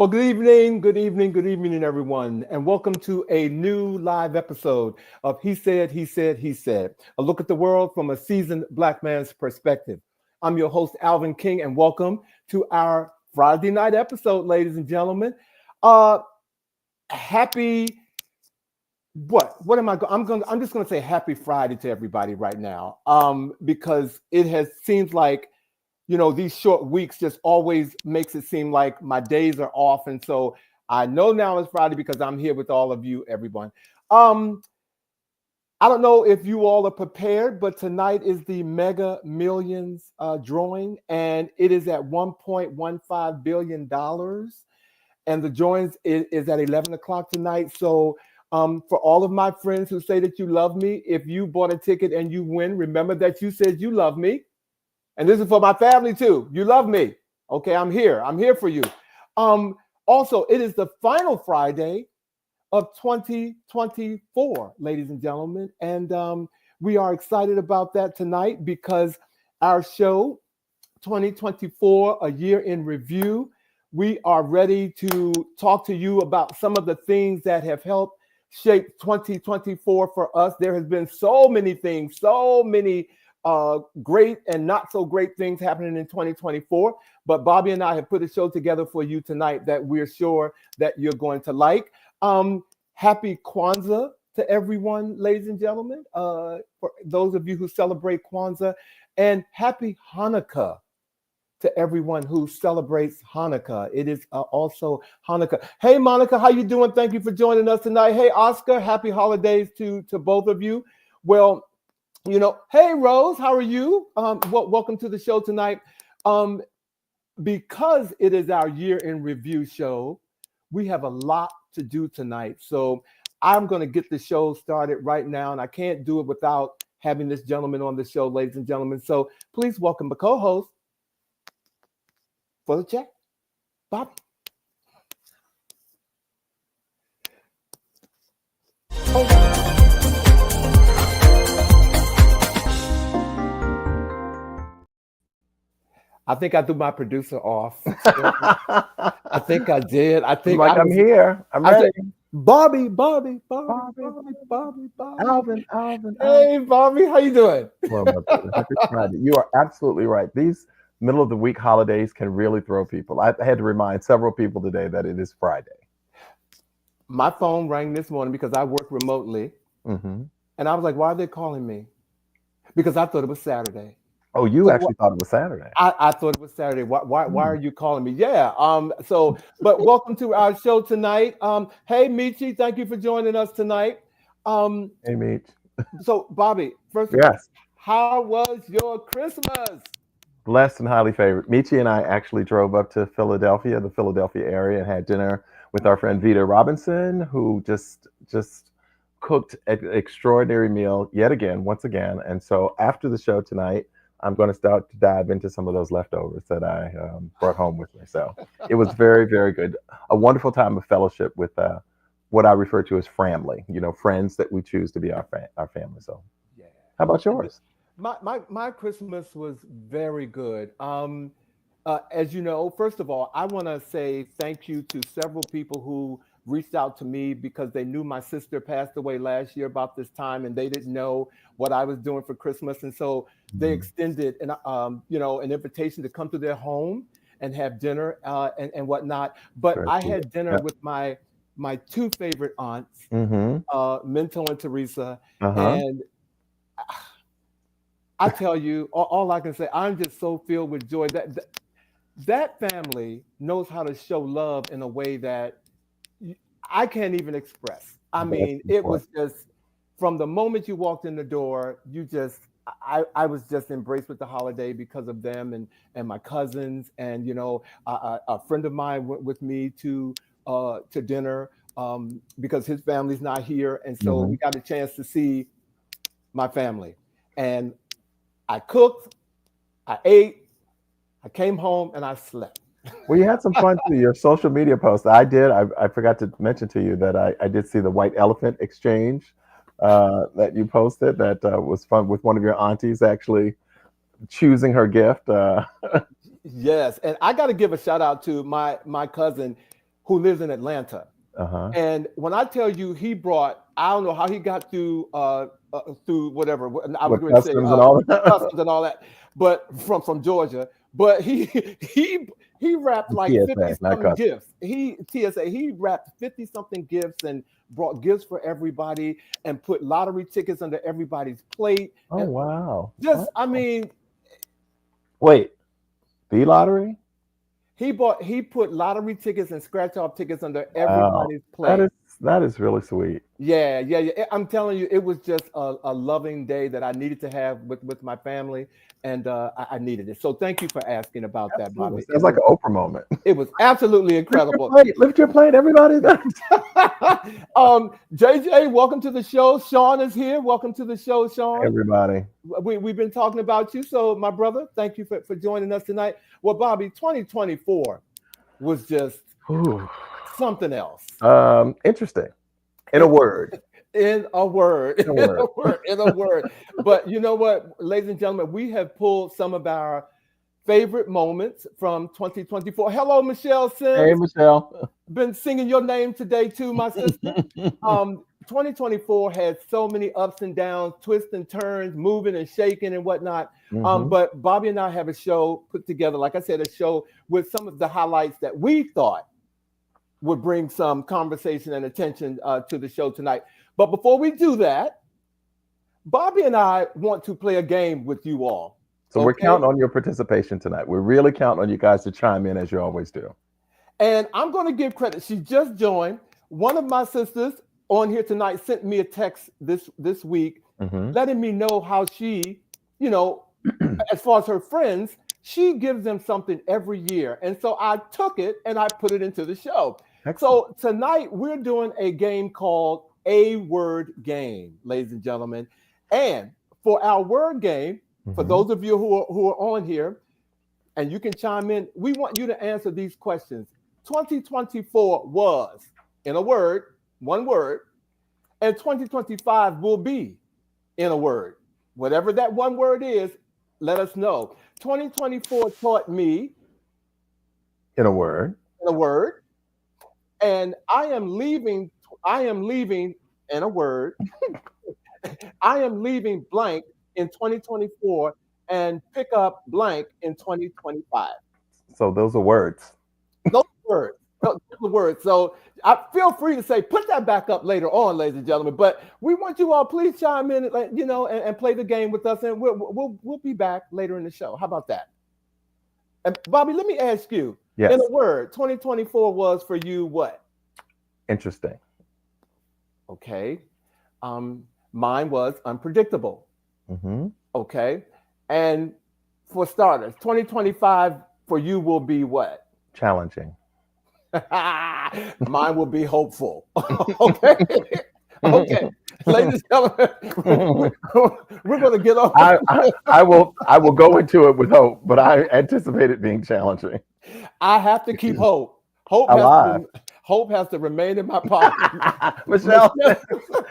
Well, good evening, everyone, and welcome to a new live episode of He Said, a look at the world from a seasoned Black man's perspective. I'm your host, Alvin King, and welcome to our Friday night episode, ladies and gentlemen. Uh, happy, what am I, I'm just going to say happy Friday to everybody right now, because seems like these short weeks just always makes it seem like my days are off. And so I know now it's Friday because I'm here with all of you, everyone. I don't know if you all are prepared, but tonight is the Mega Millions drawing, and it is at $1.15 billion. And the drawings is at 11 o'clock tonight. So for all of my friends who say that you love me, if you bought a ticket and you win, remember that you said you love me. And this is for my family too. You love me. Okay, I'm here. I'm here for you. Also, it is the final Friday of 2024, ladies and gentlemen. And we are excited about that tonight because our show, 2024, A Year in Review, we are ready to talk to you about some of the things that have helped shape 2024 for us. There has been so many things, so many great and not so great things happening in 2024. But Bobby and I have put a show together for you tonight that we're sure that you're going to like. Happy Kwanzaa to everyone, ladies and gentlemen, for those of you who celebrate Kwanzaa, and happy Hanukkah to everyone who celebrates Hanukkah. It is also Hanukkah. Hey, Monica, how you doing? Thank you for joining us tonight. Hey, Oscar, happy holidays to both of you. Well, hey, Rose, how are you? Welcome to the show tonight. Because it is our year in review show, we have a lot to do tonight. So I'm going to get the show started right now, and I can't do it without having this gentleman on the show, ladies and gentlemen. So please welcome the co-host for the chat, Bobby. I think I threw my producer off. I think I did. I'm here. I'm ready. Bobby. Alvin. Hey, Bobby, how you doing? Well, my brother, happy Friday. You are absolutely right. These middle of the week holidays can really throw people. I had to remind several people today that it is Friday. My phone rang this morning because I work remotely. Mm-hmm. And I was like, why are they calling me? Because I thought it was Saturday. Oh, you actually thought it was Saturday. I thought it was Saturday. Why are you calling me? Yeah. But welcome to our show tonight. Hey, Michi, thank you for joining us tonight. Hey, Meech. So, Bobby, first of all, how was your Christmas? Blessed and highly favored. Michi and I actually drove up to Philadelphia, the Philadelphia area, and had dinner with our friend Vita Robinson, who just cooked an extraordinary meal once again. And so after the show tonight, I'm going to start to dive into some of those leftovers that I brought home with me. So it was very, very good. A wonderful time of fellowship with what I refer to as family, friends that we choose to be our family. So yeah. How about yours? My Christmas was very good. As you know, first of all, I want to say thank you to several people who reached out to me because they knew my sister passed away last year about this time, and they didn't know what I was doing for Christmas, and so they extended an invitation to come to their home and have dinner and whatnot. But I had dinner with my two favorite aunts, Minto and Teresa, and I tell you, all I can say, I'm just so filled with joy that family knows how to show love in a way that I can't even express. I mean, it was just from the moment you walked in the door, I was just embraced with the holiday because of them and my cousins. And, a friend of mine went with me to dinner because his family's not here. And so we got a chance to see my family. And I cooked, I ate, I came home, and I slept. Well, you had some fun too. Your social media posts. I forgot to mention to you that I did see the white elephant exchange that you posted. That was fun with one of your aunties actually choosing her gift. Yes, and I got to give a shout out to my cousin. who lives in Atlanta. Uh-huh. And when I tell you he brought, I don't know how he got through whatever I was With going to say customs and all that. customs and all that, but from Georgia. But he wrapped like 50 TSA, not something customs. gifts. He wrapped 50 something gifts and brought gifts for everybody and put lottery tickets under everybody's plate. Oh, And wow. just I mean, Wait, the lottery? he put lottery tickets and scratch off tickets under Wow. everybody's plate. That is really sweet. Yeah. I'm telling you, it was just a loving day that I needed to have with my family, and I needed it. So thank you for asking about that, Absolutely. Bobby. Sounds like an Oprah moment. It was absolutely incredible. Lift your plate, everybody. JJ, welcome to the show. Sean is here. Welcome to the show, Sean. Everybody. We've been talking about you. So, my brother, thank you for joining us tonight. Well, Bobby, 2024 was just something else. Interesting. In a word. In a word. In a word. But you know what, ladies and gentlemen, we have pulled some of our favorite moments from 2024. Hello, Michelle Sims. Hey, Michelle. Been singing your name today too, my sister. 2024 had so many ups and downs, twists and turns, moving and shaking and whatnot. But Bobby and I have a show put together, like I said, a show with some of the highlights that we thought would bring some conversation and attention to the show tonight. But before we do that, Bobby and I want to play a game with you all. So we're counting on your participation tonight. We're really counting on you guys to chime in as you always do. And I'm going to give credit. She just joined. One of my sisters on here tonight sent me a text this week, letting me know how she, as far as her friends, she gives them something every year. And so I took it and I put it into the show. Excellent. So tonight we're doing a game called A Word Game, ladies and gentlemen. And for our word game, for those of you who are on here, and you can chime in, we want you to answer these questions. 2024 was, in a word, one word, and 2025 will be in a word. Whatever that one word is, let us know. 2024 taught me in a word. And I am leaving in a word. I am leaving blank in 2024 and pick up blank in 2025. So those are words. Those are words. So I feel free to say, put that back up later on, ladies and gentlemen. But we want you all, please chime in, and play the game with us, and we'll be back later in the show. How about that? And Bobby, let me ask you. Yes. In a word, 2024 was for you what? Interesting. Okay. Mine was unpredictable. Okay. And for starters, 2025 for you will be what? Challenging. Mine will be hopeful. Okay. Okay. Ladies and gentlemen, we're going to get off. I will go into it with hope, but I anticipate it being challenging. I have to keep hope. Hope has to remain in my pocket. Michelle,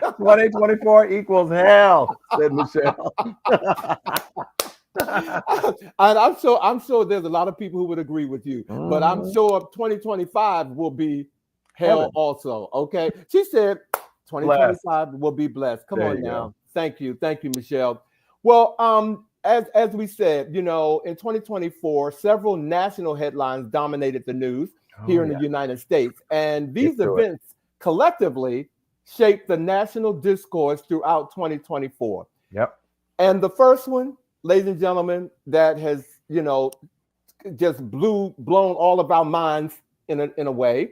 2024 equals hell, said Michelle. And I'm sure there's a lot of people who would agree with you, but I'm sure 2025 will be hell also. Okay. She said 2025 will be blessed. Come on now. Thank you, Michelle. Well, as we said, in 2024, several national headlines dominated the news here in the United States. And these events collectively shaped the national discourse throughout 2024. Yep. And the first one, ladies and gentlemen, that has, just blown all of our minds in a way.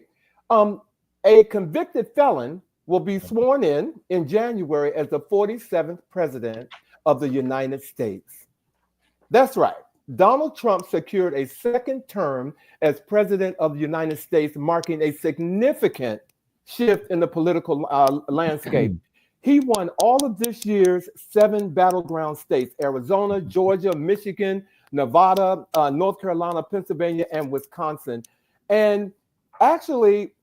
A convicted felon will be sworn in January as the 47th president of the United States. That's right. Donald Trump secured a second term as president of the United States, marking a significant shift in the political landscape. He won all of this year's 7 battleground states: Arizona, Georgia, Michigan, Nevada, North Carolina, Pennsylvania, and Wisconsin. And actually,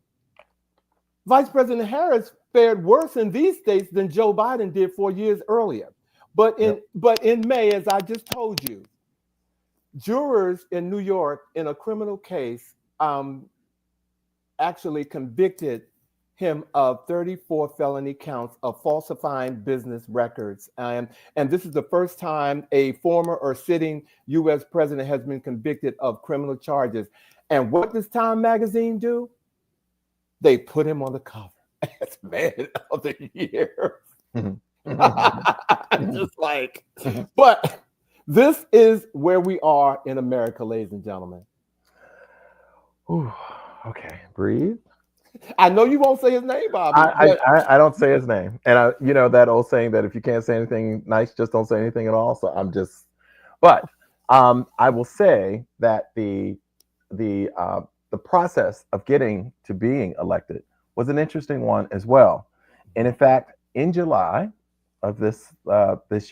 Vice President Harris fared worse in these states than Joe Biden did 4 years earlier. But in May, as I just told you, jurors in New York in a criminal case actually convicted him of 34 felony counts of falsifying business records. And this is the first time a former or sitting U.S. president has been convicted of criminal charges. And what does Time magazine do? They put him on the cover as Man of the Year. Just like, but this is where we are in America, ladies and gentlemen. Ooh, okay, breathe. I know you won't say his name, Bobby. I don't say his name, and you know that old saying that if you can't say anything nice, just don't say anything at all. So but I will say that the process of getting to being elected was an interesting one as well. And in fact, in July of this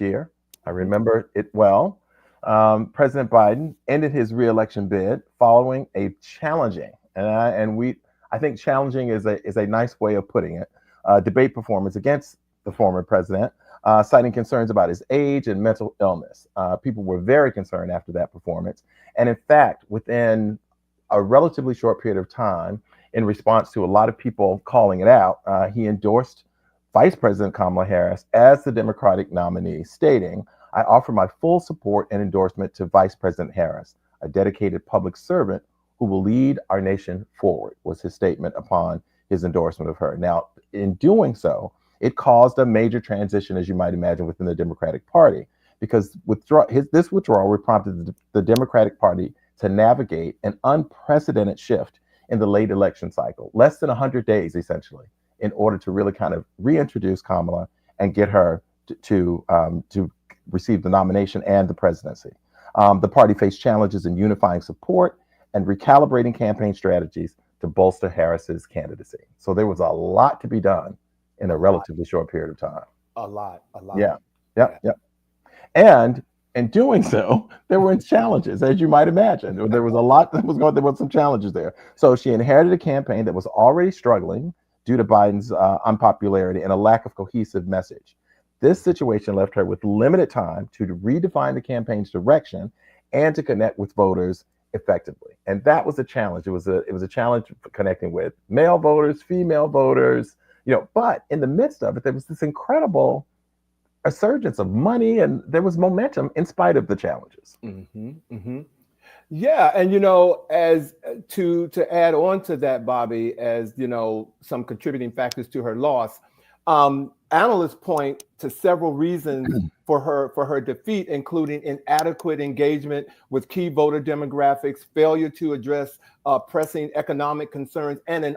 year, I remember it well. President Biden ended his re-election bid following a challenging, I think challenging is a nice way of putting it, debate performance against the former president, citing concerns about his age and mental illness. People were very concerned after that performance. And in fact, within a relatively short period of time, in response to a lot of people calling it out, he endorsed Vice President Kamala Harris as the Democratic nominee, stating, "I offer my full support and endorsement to Vice President Harris, a dedicated public servant who will lead our nation forward," was his statement upon his endorsement of her. Now, in doing so, it caused a major transition, as you might imagine, within the Democratic Party, because this withdrawal prompted the Democratic Party to navigate an unprecedented shift in the late election cycle, less than 100 days, essentially, in order to really kind of reintroduce Kamala and get her to receive the nomination and the presidency. The party faced challenges in unifying support and recalibrating campaign strategies to bolster Harris's candidacy. So there was a lot to be done in a relatively short period of time. A lot. Yeah. And in doing so, there were challenges, as you might imagine. There was a lot that was going. There were some challenges there. So she inherited a campaign that was already struggling due to Biden's unpopularity and a lack of cohesive message. This situation left her with limited time to redefine the campaign's direction and to connect with voters effectively. And that was a challenge. It was a challenge for connecting with male voters, female voters, but in the midst of it, there was this incredible resurgence of money, and there was momentum in spite of the challenges. Yeah, and as to add on to that, Bobby, as some contributing factors to her loss, analysts point to several reasons for her defeat, including inadequate engagement with key voter demographics, failure to address pressing economic concerns, and an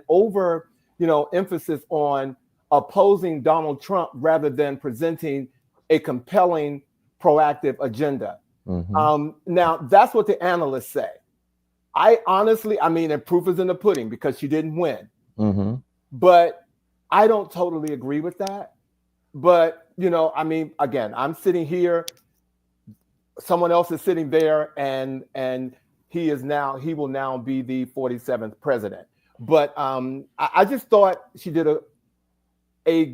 emphasis on opposing Donald Trump rather than presenting a compelling, proactive agenda. Now, that's what the analysts say. I honestly, and proof is in the pudding because she didn't win. But I don't totally agree with that. But, again, I'm sitting here, someone else is sitting there, and he will now be the 47th president. But I just thought she did a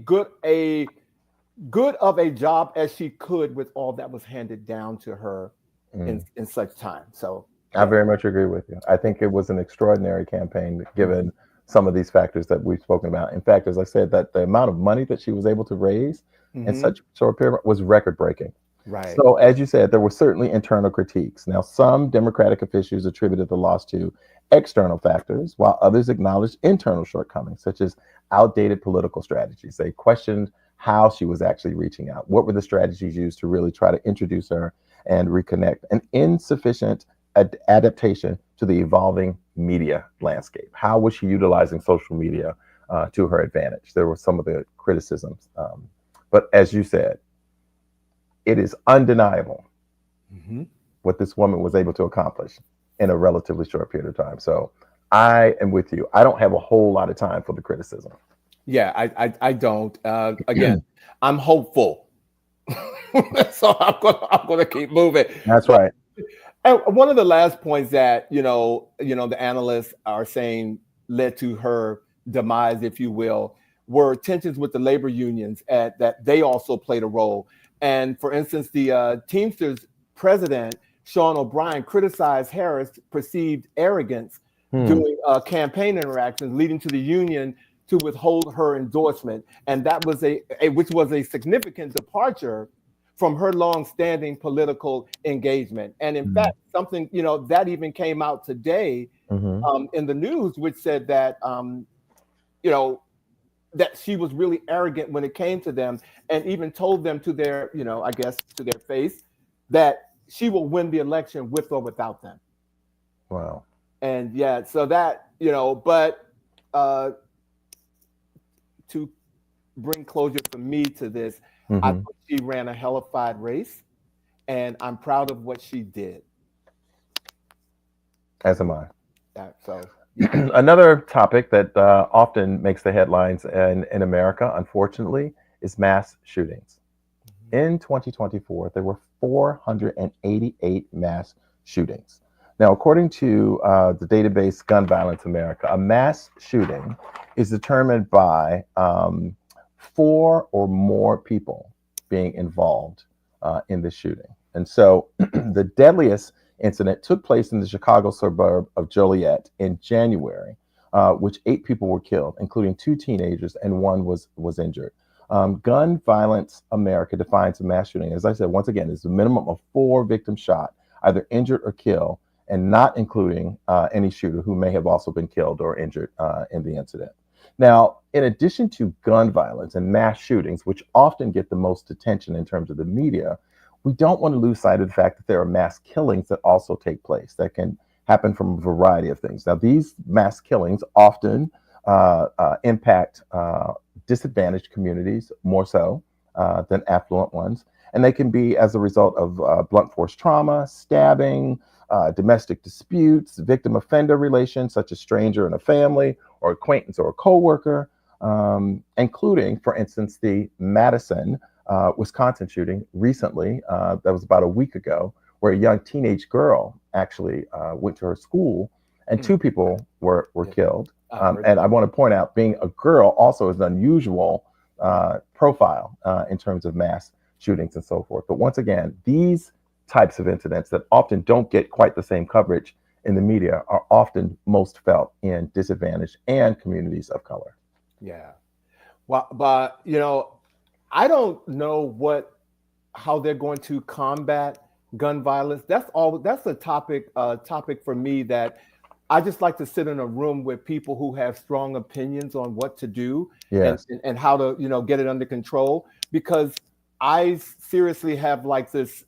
good of a job as she could with all that was handed down to her in such time. So I very much agree with you. I think it was an extraordinary campaign given some of these factors that we've spoken about. In fact, as I said, that the amount of money that she was able to raise in such a short period was record breaking. Right. So as you said, there were certainly internal critiques. Now, some Democratic officials attributed the loss to external factors, while others acknowledged internal shortcomings, such as outdated political strategies. They questioned how she was actually reaching out. What were the strategies used to really try to introduce her and reconnect? An insufficient adaptation to the evolving media landscape. How was she utilizing social media to her advantage? There were some of the criticisms. But as you said, it is undeniable what this woman was able to accomplish in a relatively short period of time. So I am with you. I don't have a whole lot of time for the criticism. Yeah, I don't. Again, I'm hopeful. So I'm gonna keep moving. That's right. And one of the last points that the analysts are saying led to her demise, if you will, were tensions with the labor unions that they also played a role. And for instance, the Teamsters president, Sean O'Brien, criticized Harris' perceived arrogance doing campaign interactions, leading to the union to withhold her endorsement, and that was which was a significant departure from her long-standing political engagement. And in fact, something that even came out today in the news, which said that that she was really arrogant when it came to them, and even told them to their, I guess to their face, that she will win the election with or without them. Wow. And yeah, so that, but to bring closure for me to this, I thought she ran a hellified race, and I'm proud of what she did. As am I. So another topic that often makes the headlines in America, unfortunately, is mass shootings. In 2024, there were 488 mass shootings. Now, according to the database Gun Violence America, a mass shooting is determined by 4 or more people being involved in the shooting. And so the deadliest incident took place in the Chicago suburb of Joliet in January, which 8 people were killed, including 2 teenagers, and 1 was injured. Gun Violence America defines a mass shooting, as I said, once again, is a minimum of 4 victims shot, either injured or killed, and not including any shooter who may have also been killed or injured in the incident. Now, in addition to gun violence and mass shootings, which often get the most attention in terms of the media, we don't want to lose sight of the fact that there are mass killings that also take place that can happen from a variety of things. Now, these mass killings often impact disadvantaged communities more so than affluent ones. And they can be as a result of blunt force trauma, stabbing, domestic disputes, victim offender relations, such as stranger in a family or acquaintance or a coworker, including, for instance, the Madison, Wisconsin shooting recently, that was about a week ago, where a young teenage girl actually went to her school and 2 people were killed. And I want to point out, being a girl also is an unusual profile in terms of mass shootings and so forth. But once again, these types of incidents that often don't get quite the same coverage in the media are often most felt in disadvantaged and communities of color. Yeah. Well, but I don't know how they're going to combat gun violence. That's a topic for me that I just like to sit in a room with people who have strong opinions on what to do. Yes. and how to, get it under control, because I seriously have like this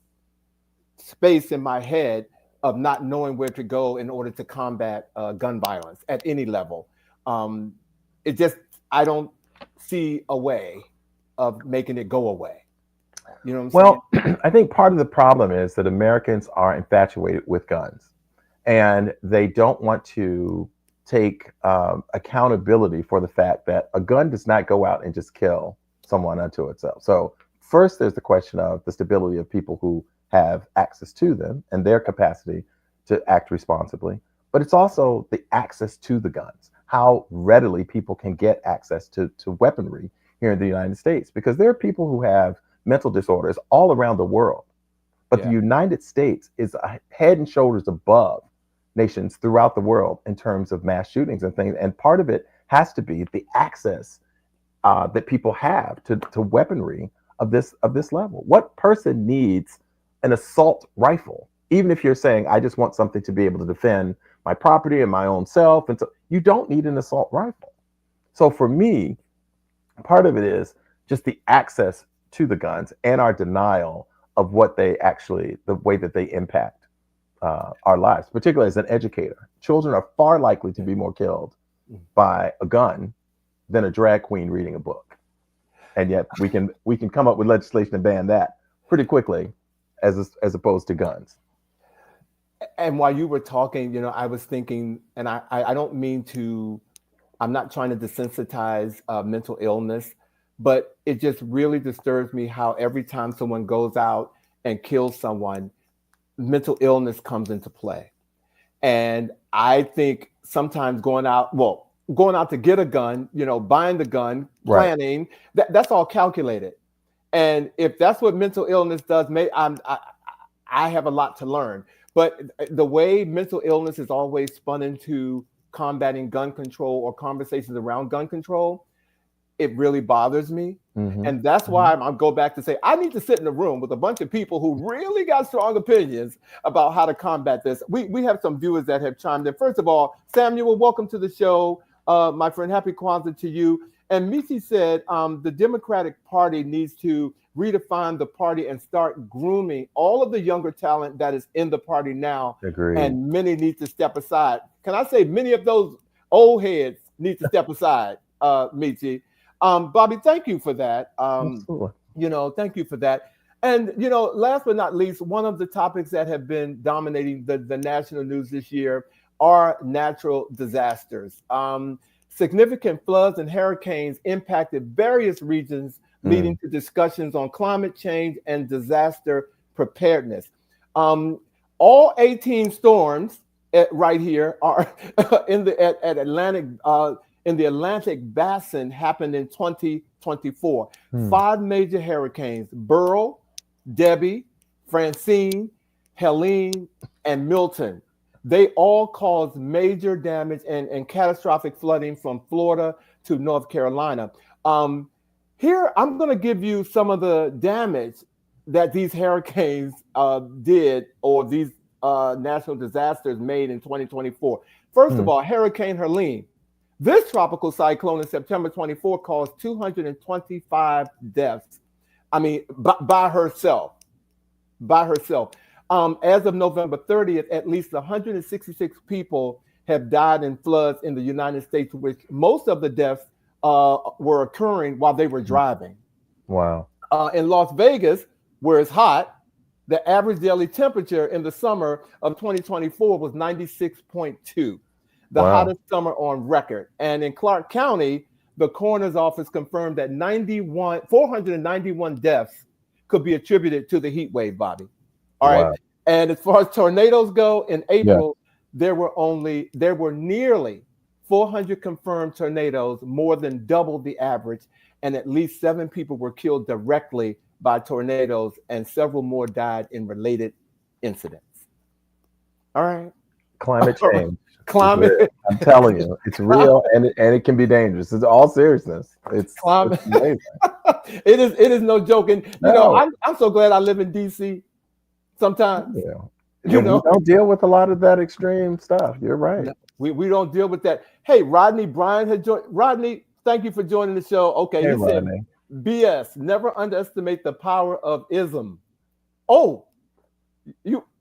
space in my head of not knowing where to go in order to combat gun violence at any level. I don't see a way of making it go away. You know what I'm saying? I think part of the problem is that Americans are infatuated with guns, and they don't want to take accountability for the fact that a gun does not go out and just kill someone unto itself. So first, there's the question of the stability of people who have access to them and their capacity to act responsibly. But it's also the access to the guns, how readily people can get access to weaponry here in the United States, because there are people who have mental disorders all around the world. But the United States is head and shoulders above nations throughout the world in terms of mass shootings and things. And part of it has to be the access that people have to weaponry of this level. What person needs an assault rifle? Even if you're saying, I just want something to be able to defend my property and my own self, and so you don't need an assault rifle. So for me, part of it is just the access to the guns and our denial of what they actually, the way that they impact our lives, particularly as an educator. Children are far likely to be more killed by a gun than a drag queen reading a book. And yet we can come up with legislation to ban that pretty quickly as opposed to guns. And while you were talking, I was thinking, and I don't mean to, I'm not trying to desensitize mental illness, but it just really disturbs me how every time someone goes out and kills someone, mental illness comes into play. And I think sometimes going out to get a gun, buying the gun, planning, that's all calculated. And if that's what mental illness does, I have a lot to learn. But the way mental illness is always spun into combating gun control or conversations around gun control, it really bothers me. And that's why I'll go back to say, I need to sit in a room with a bunch of people who really got strong opinions about how to combat this. We have some viewers that have chimed in. First of all, Samuel, welcome to the show. My friend, happy Kwanzaa to you. And Michi said the Democratic Party needs to redefine the party and start grooming all of the younger talent that is in the party now. Agreed. And many need to step aside. Can I say many of those old heads need to step aside, Michi? Bobby, thank you for that. Thank you for that. And, last but not least, one of the topics that have been dominating the national news this year are natural disasters. Significant floods and hurricanes impacted various regions, leading to discussions on climate change and disaster preparedness. All 18 storms right here are in the Atlantic Basin happened in 2024. 5 major hurricanes: Beryl, Debbie, Francine, Helene, and Milton. They all caused major damage and catastrophic flooding from Florida to North Carolina. Here, I'm going to give you some of the damage that these hurricanes did, or these natural disasters made in 2024. First of all, Hurricane Helene. This tropical cyclone in September 24 caused 225 deaths. I mean, by herself. As of November 30th, at least 166 people have died in floods in the United States, which most of the deaths were occurring while they were driving. Wow. In Las Vegas, where it's hot, the average daily temperature in the summer of 2024 was 96.2, the hottest summer on record. And in Clark County, the coroner's office confirmed that 491 deaths could be attributed to the heat wave, Bobby. All right. And as far as tornadoes go, in April, there were nearly 400 confirmed tornadoes, more than double the average, and at least 7 people were killed directly by tornadoes, and several more died in related incidents. All right. Climate change. Climate. I'm telling you, it's real, and it can be dangerous. It's all seriousness. It's amazing. It is no joke. And I'm so glad I live in DC. Sometimes, we don't deal with a lot of that extreme stuff. You're right. We don't deal with that. Hey, Rodney Bryan had joined. Rodney, thank you for joining the show. Okay, he said, BS, never underestimate the power of ism. Oh,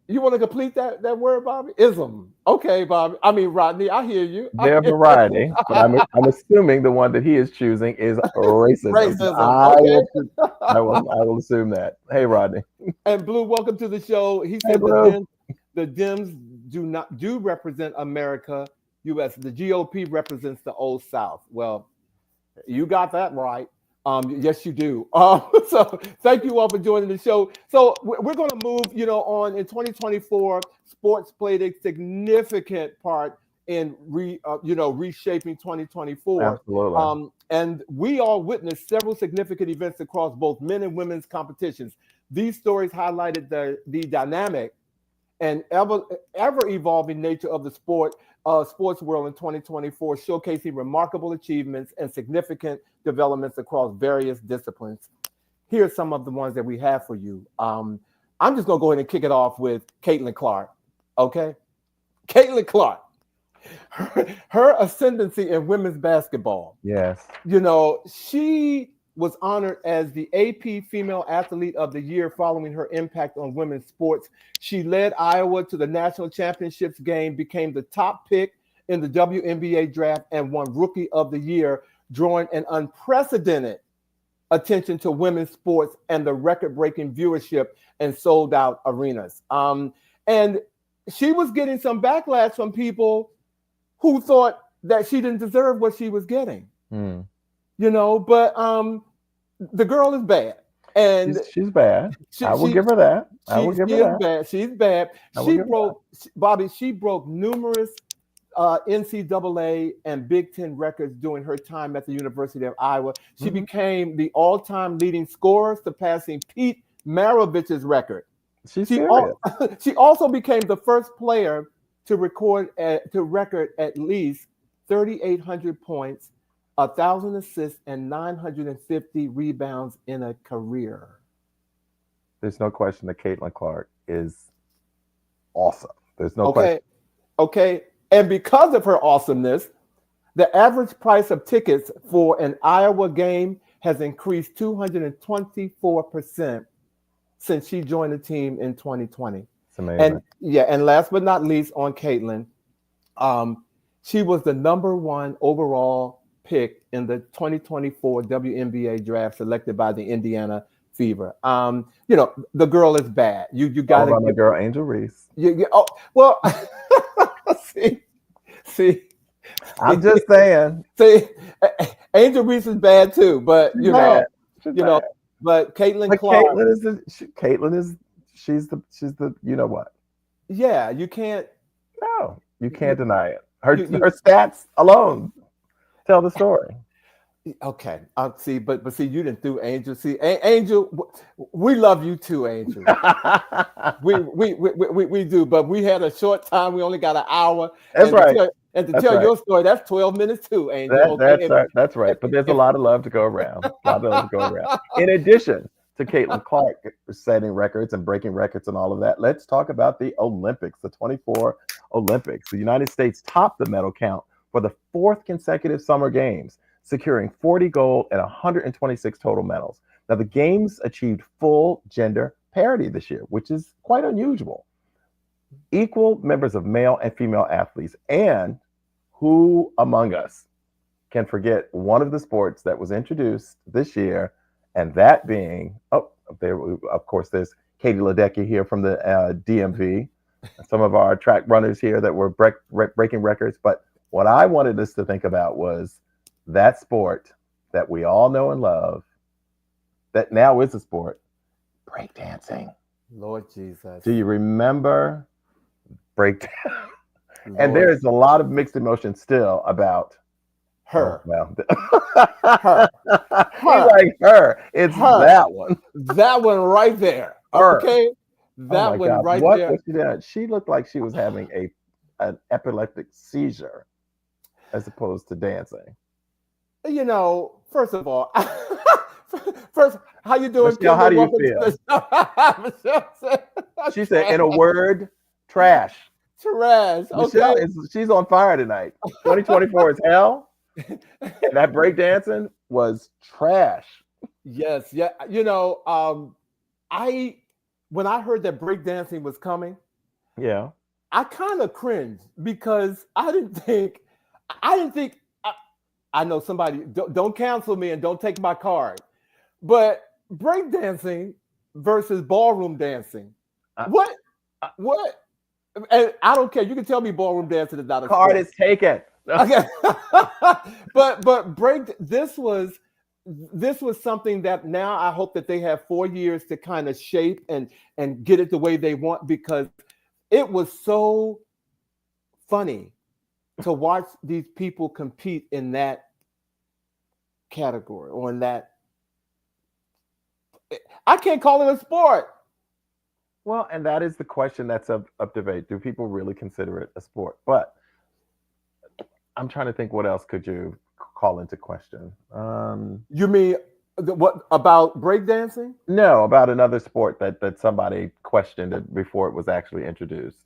you want to complete that word, Bobby? Ism. Okay, Bobby. I mean, Rodney, I hear you. There are variety, but I'm assuming the one that he is choosing is racism. Racism. I will assume that. Hey, Rodney. And Blue, welcome to the show. He said the Dems do represent America, U.S. The GOP represents the Old South. Well, you got that right. Yes, you do. So thank you all for joining the show. So we're going to move, on in 2024. Sports played a significant part in reshaping 2024. Absolutely. And we all witnessed several significant events across both men and women's competitions. These stories highlighted the dynamic and ever evolving nature of the sports world in 2024, showcasing remarkable achievements and significant developments across various disciplines. Here's some of the ones that we have for you. I'm just going to go ahead and kick it off with Caitlin Clark. Okay? Caitlin Clark. Her ascendancy in women's basketball. Yes. She was honored as the AP Female Athlete of the Year following her impact on women's sports. She led Iowa to the national championships game, became the top pick in the WNBA draft, and won Rookie of the Year, drawing an unprecedented attention to women's sports and the record-breaking viewership and sold-out arenas. And she was getting some backlash from people who thought that she didn't deserve what she was getting. But the girl is bad, and she's bad. I will give her that. She's bad. She broke numerous NCAA and Big Ten records during her time at the University of Iowa. She became the all-time leading scorer, surpassing Pete Maravich's record. She also became the first player to record at least 3,800 points, 1,000 assists, and 950 rebounds in a career. There's no question that Caitlin Clark is awesome. There's no Okay, question. okay. And because of her awesomeness, the average price of tickets for an Iowa game has increased 224% since she joined the team in 2020. It's amazing. And yeah, and last but not least on Caitlin, she was the #1 overall pick in the 2024 WNBA draft selected by the Indiana Fever. The girl is bad. You got about my girl Angel Reese. Oh well. see. I'm just saying. See, Angel Reese is bad too, but She's bad. but Caitlin Clark. She's the you know what? Yeah, you can't. No, you can't deny it. Her stats alone tell the story. Okay, I'll see, but see, you didn't do Angel. See, Angel, we love you too, Angel. we do, but we had a short time. We only got an hour. That's right. And to tell your story, that's 12 minutes too, Angel. That's right. But there's a lot of love to go around. In addition to Caitlin Clark setting records and breaking records and all of that, let's talk about the Olympics, the 24 Olympics. The United States topped the medal count for the 4th consecutive Summer Games, securing 40 gold and 126 total medals. Now, the Games achieved full gender parity this year, which is quite unusual. Equal members of male and female athletes, and who among us can forget one of the sports that was introduced this year, and that being, of course, there's Katie Ledecky here from the DMV, some of our track runners here that were breaking records. But what I wanted us to think about was that sport that we all know and love, that now is a sport, breakdancing. Lord Jesus. Do you remember breakdance? And there's a lot of mixed emotion still about her. Her. Like her. It's her. That one. That one right there. Her. Okay. That one right there. What she did? She looked like she was having an epileptic seizure as opposed to dancing. First of all, how you doing? Michelle, how do you feel? She said, in a word, trash. Trash. Michelle she's on fire tonight. 2024 is hell. And that breakdancing was trash. Yes, yeah. When I heard that breakdancing was coming, yeah, I kind of cringed because I didn't think. I know somebody. Don't cancel me and don't take my card. But breakdancing versus ballroom dancing. What? And I don't care. You can tell me ballroom dancing is not a card sport. Is taken. Okay. but this was something that now I hope that they have 4 years to kind of shape and get it the way they want, because it was so funny to watch these people compete in that category or in that. I can't call it a sport. Well, and that is the question that's up debate. Do people really consider it a sport? But I'm trying to think, what else could you call into question? You mean what about breakdancing? No, about another sport that somebody questioned it before it was actually introduced.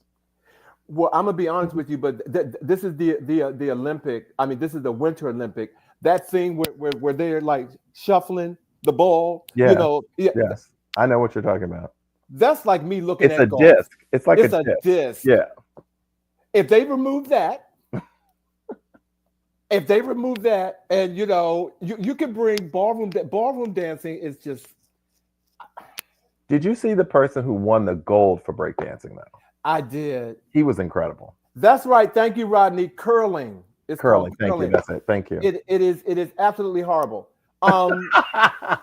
Well, I'm gonna be honest with you, but this is the Olympic. I mean, this is the Winter Olympic. That thing where they're like shuffling the ball. Yeah. Yes, I know what you're talking about. That's like me looking at golf. Disc. It's like a disc. disc. Yeah. If they remove that, and you can bring ballroom dancing is just. Did you see the person who won the gold for breakdancing though? I did. He was incredible. That's right. Thank you, Rodney. Curling. It's curling. Thank you. That's it. Thank you. It is absolutely horrible. The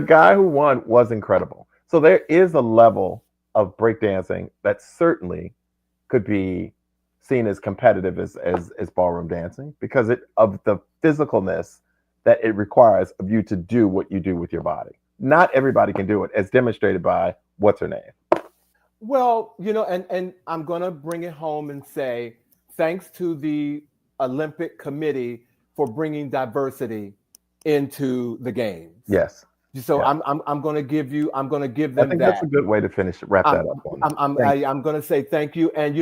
guy who won was incredible. So there is a level of breakdancing that certainly could be seen as competitive as ballroom dancing, because of the physicalness that it requires of you to do what you do with your body. Not everybody can do it, as demonstrated by what's her name. Well, and I'm going to bring it home and say thanks to the Olympic Committee for bringing diversity into the games. Yes. So Yes. I'm going to give I them think that's a that. good way to wrap I'm that up on that. Thank I'm going to say thank you. And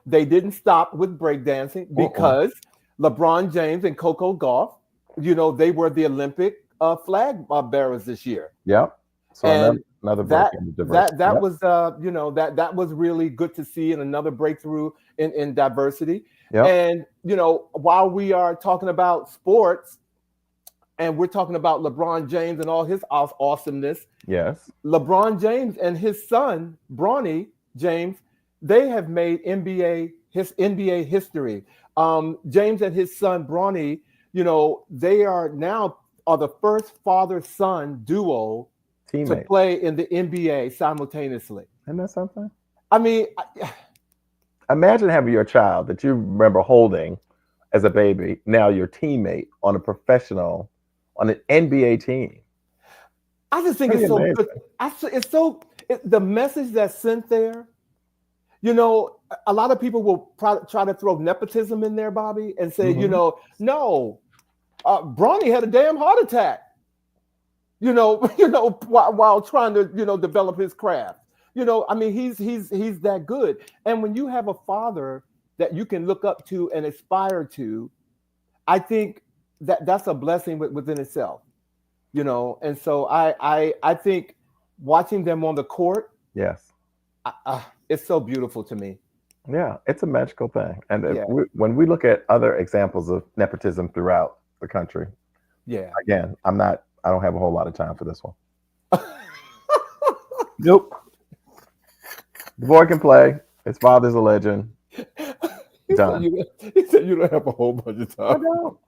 they didn't stop with breakdancing you. because LeBron James and Coco Gauff, they were the Olympic flag bearers this year. Yep. So And another break that in diversity. that was that was really good to see, and another breakthrough in diversity. Yep. And while we are talking about sports and we're talking about LeBron James and all his awesomeness, Yes. LeBron James and his son Bronny James, they have made NBA history. James and his son Bronny, they are the first father-son duo to Teammate. play in the NBA simultaneously. Isn't that something? I mean, Imagine having your child that you remember holding as a baby, now your teammate on an NBA team. I just think Pretty it's so amazing. good. The message that's sent there. A lot of people will try to throw nepotism in there, Bobby, and say, no, Bronny had a damn heart attack. While trying to, develop his craft. I mean, he's that good. And when you have a father that you can look up to and aspire to, I think that's a blessing within itself. And so I think watching them on the court, Yes. it's so beautiful to me. Yeah, it's a magical thing. And Yeah. when we look at other examples of nepotism throughout the country, Yeah. again, I don't have a whole lot of time for this one. Nope. The boy can play. His father's a legend. Done. He said you don't have a whole bunch of I time. don't.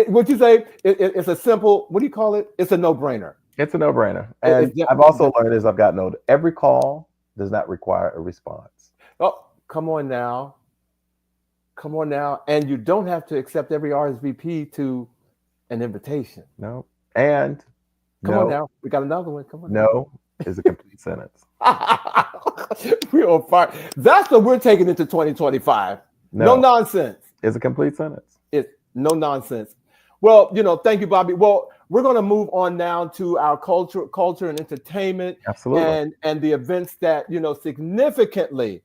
What you say? It's a simple. What do you call it? It's a no-brainer. It's a no-brainer. And I've also learned as I've gotten older, every call does not require a response. Oh, come on now. And you don't have to accept every RSVP to an invitation. No. And come on now. We got another one. Come on. No is a complete sentence. We're on fire. That's what we're taking into 2025. No nonsense. It's a complete sentence. It's no nonsense. Well, thank you, Bobby. Well, we're going to move on now to our culture and entertainment. Absolutely. And the events that, significantly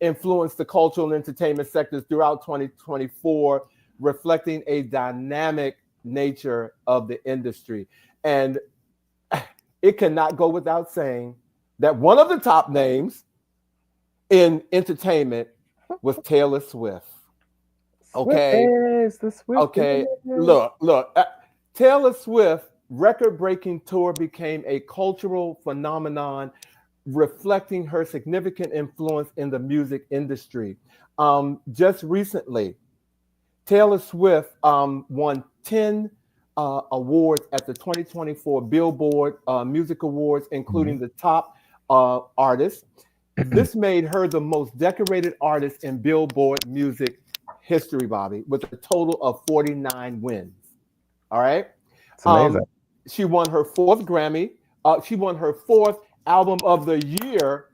influenced the cultural and entertainment sectors throughout 2024, reflecting a dynamic nature of the industry. And it cannot go without saying that one of the top names in entertainment was Taylor Swift. Okay. Okay. Look. Taylor Swift record-breaking tour became a cultural phenomenon, reflecting her significant influence in the music industry. Just recently, Taylor Swift won 10 awards at the 2024 Billboard Music Awards, including the top artist. This made her the most decorated artist in Billboard music history, Bobby, with a total of 49 wins. All right. It's amazing. She won her fourth Grammy. She won her fourth Album of the Year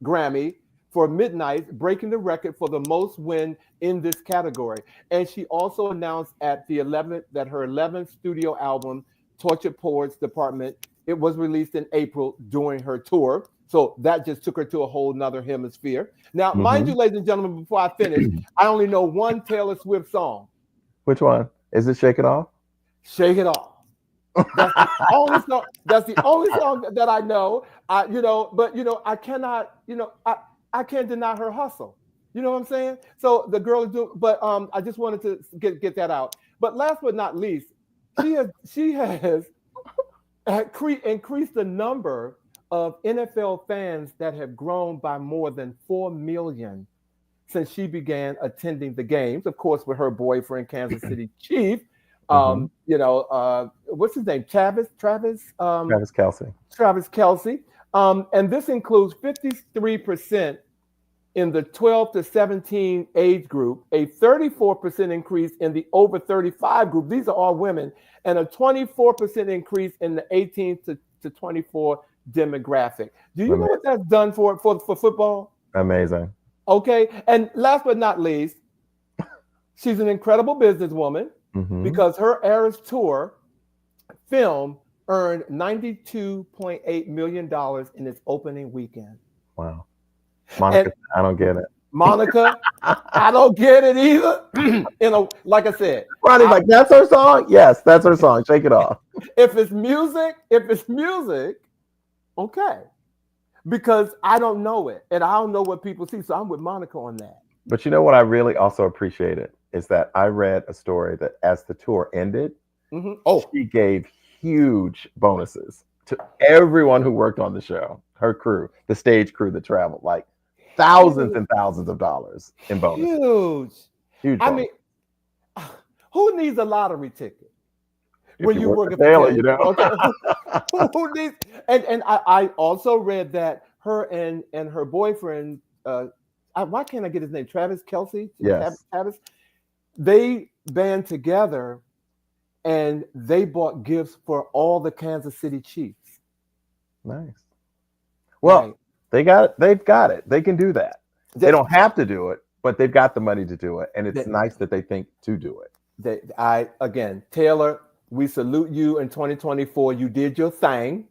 Grammy for Midnight, breaking the record for the most win in this category. And she also announced at the 11th that her 11th studio album, Tortured Poets Department, it was released in April during her tour. So that just took her to a whole nother hemisphere. Now, mind you, ladies and gentlemen, before I finish, I only know one Taylor Swift song. Which one? Is it Shake It Off? Shake It Off. That's the only song. That's the only song that I know. I cannot. I can't deny her hustle. You know what I'm saying? So the girl is doing. But I just wanted to get that out. But last but not least, she has increased the number of NFL fans that have grown by more than 4 million since she began attending the games. Of course, with her boyfriend, Kansas City Chief. What's his name? Travis Kelce. Travis Kelce. And this includes 53% in the 12 to 17 age group, a 34% increase in the over 35 group. These are all women, and a 24% increase in the 18 to 24 demographic. Do you know Amazing. what that's done for football? Amazing. Okay. And last but not least, she's an incredible businesswoman Mm-hmm. because her Eras Tour film earned $92.8 million in its opening weekend. Wow. Monica, And I don't get it. Monica, I don't get it either. Like I said, Ronnie's like, that's her song? Yes, that's her song. Shake it off. if it's music, okay. Because I don't know it and I don't know what people see. So I'm with Monica on that. But you know what I really also appreciated is that I read a story that as the tour ended, she gave huge bonuses to everyone who worked on the show, her crew, the stage crew that traveled, like thousands and thousands of dollars in bonuses. Huge. I mean, who needs a lottery ticket? When you work at Taylor, you know. Okay. Who needs? And I also read that her and her boyfriend, why can't I get his name? Travis Kelce. Yes. Travis. They band together, and they bought gifts for all the Kansas City Chiefs. Nice. Well, they got it. They've got it. They can do that. They don't have to do it, but they've got the money to do it, and it's nice that they think to do it. Again, Taylor, we salute you in 2024. You did your thing,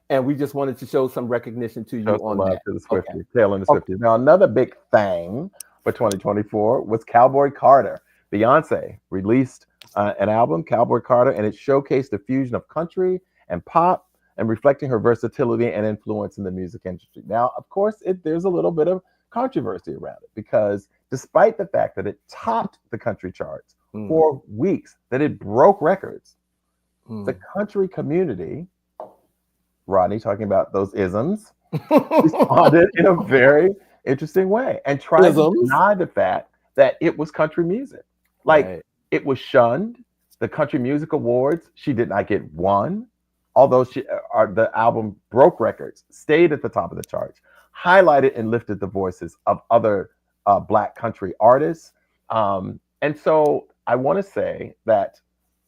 and we just wanted to show some recognition to you on that. To the Swifties, Taylor and the Swifties. Now, another big thing for 2024 was Cowboy Carter. Beyonce released an album, Cowboy Carter, and it showcased the fusion of country and pop and reflecting her versatility and influence in the music industry. Now, of course, there's a little bit of controversy around it because despite the fact that it topped the country charts for weeks, that it broke records, the country community, Rodney talking about those isms, responded in a very interesting way and tried to deny the fact that it was country music. Like, it was shunned. The Country Music Awards, she did not get one, although the album broke records, stayed at the top of the charts, highlighted and lifted the voices of other Black country artists. And so I want to say that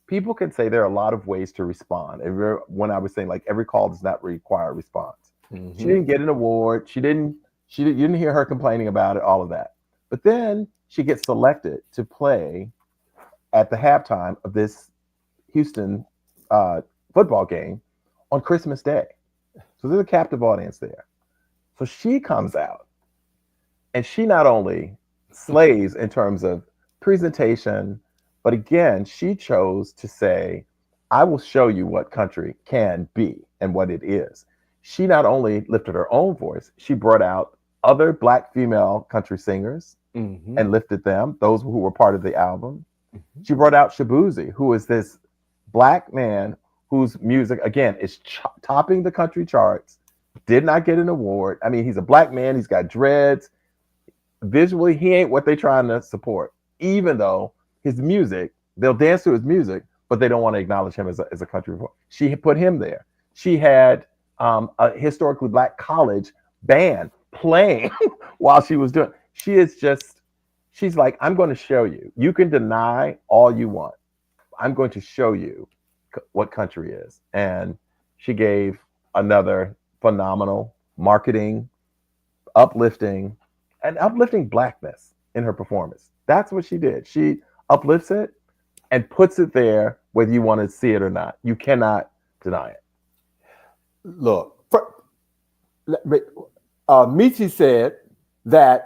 people can say there are a lot of ways to respond. And when I was saying, like, every call does not require a response. She didn't get an award. You didn't hear her complaining about it, all of that. But then she gets selected to play at the halftime of this Houston football game on Christmas Day. So there's a captive audience there. So she comes out and she not only slays in terms of presentation, but again, she chose to say, I will show you what country can be and what it is. She not only lifted her own voice, she brought out other Black female country singers and lifted them, those who were part of the album. She brought out Shabuzi, who is this Black man whose music, again, is topping the country charts, did not get an award. I mean, he's a Black man. He's got dreads. Visually, he ain't what they're trying to support, even though his music, they'll dance to his music, but they don't want to acknowledge him as a country performer. She put him there. She had a historically Black college band playing while she was doing. She's like, I'm going to show you. You can deny all you want. I'm going to show you what country is. And she gave another phenomenal marketing, uplifting Blackness in her performance. That's what she did. She uplifts it and puts it there, whether you want to see it or not. You cannot deny it. Look, Michi said that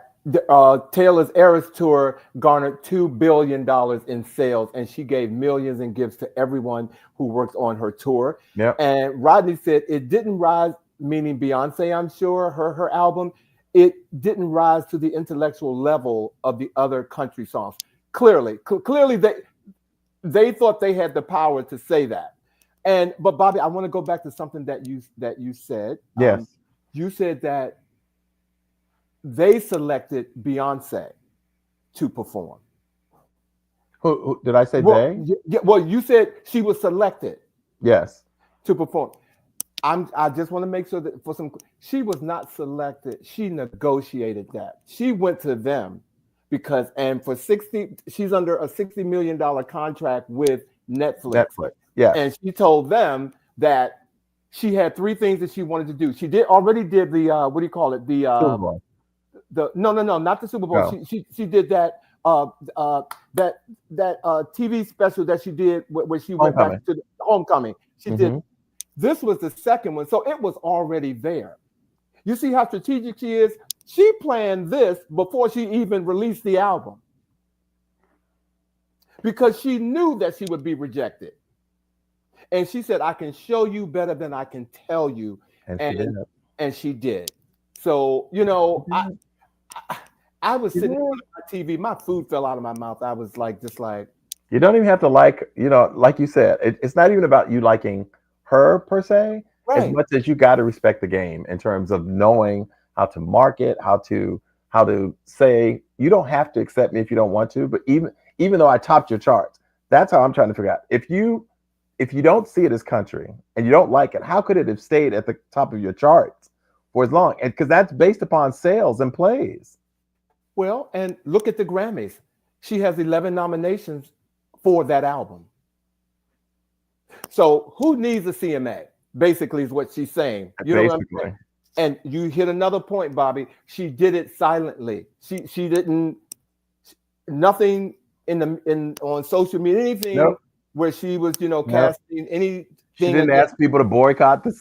Taylor's Eras Tour garnered $2 billion in sales, and she gave millions in gifts to everyone who worked on her tour. Yep. And Rodney said it didn't rise, meaning Beyonce, I'm sure, her album, it didn't rise to the intellectual level of the other country songs. Clearly, they thought they had the power to say that. But Bobby, I want to go back to something that you said. Yes. You said that they selected Beyonce to perform. Who did I say they? Well, you said she was selected. Yes. To perform. I just want to make sure that she was not selected. She negotiated that. She went to them she's under a $60 million contract with Netflix. Yeah. And she told them that she had three things that she wanted to do. She already did the what do you call it? Super Bowl. No, not the Super Bowl. No. She did that TV special that she did where she went Homecoming. back to the Homecoming. She did. Mm-hmm. This was the second one, so it was already there. You see how strategic she is? She planned this before she even released the album because she knew that she would be rejected. And she said, I can show you better than I can tell you. And she did. So, you know, I was sitting on my TV, my food fell out of my mouth. I was like, just like. You don't even have to like, you know, like you said, it's not even about you liking her per se, right. As much as you got to respect the game in terms of knowing how to market, how to say, you don't have to accept me if you don't want to, but even though I topped your charts, that's how I'm trying to figure out. If you don't see it as country and you don't like it, how could it have stayed at the top of your charts for as long? And because that's based upon sales and plays. Well, and look at the Grammys. She has 11 nominations for that album. So who needs a CMA? Basically is what she's saying. You know what I'm saying? And you hit another point, Bobby. She did it silently. She didn't nothing on social media, anything nope. where she was, you know, casting anything. She didn't ask people to boycott the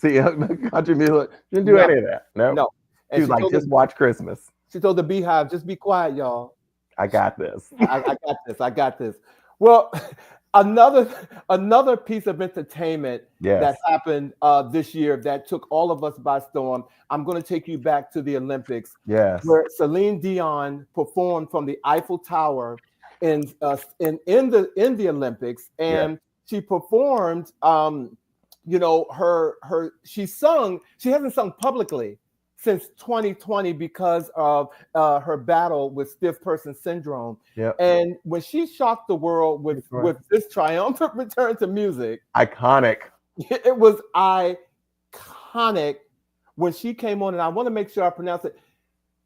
country music. She didn't do any of that. No. And she was like, just watch Christmas. She told the Beehive, just be quiet, y'all. I got this. I got this. Well, another piece of entertainment that happened this year that took all of us by storm. I'm going to take you back to the Olympics. Yes. Where Celine Dion performed from the Eiffel Tower in the Olympics, and she performed. You know, she hasn't sung publicly since 2020 because of her battle with stiff person syndrome. Yep. And when she shocked the world with this triumphant return to music, iconic. It was iconic when she came on, and I want to make sure I pronounce it.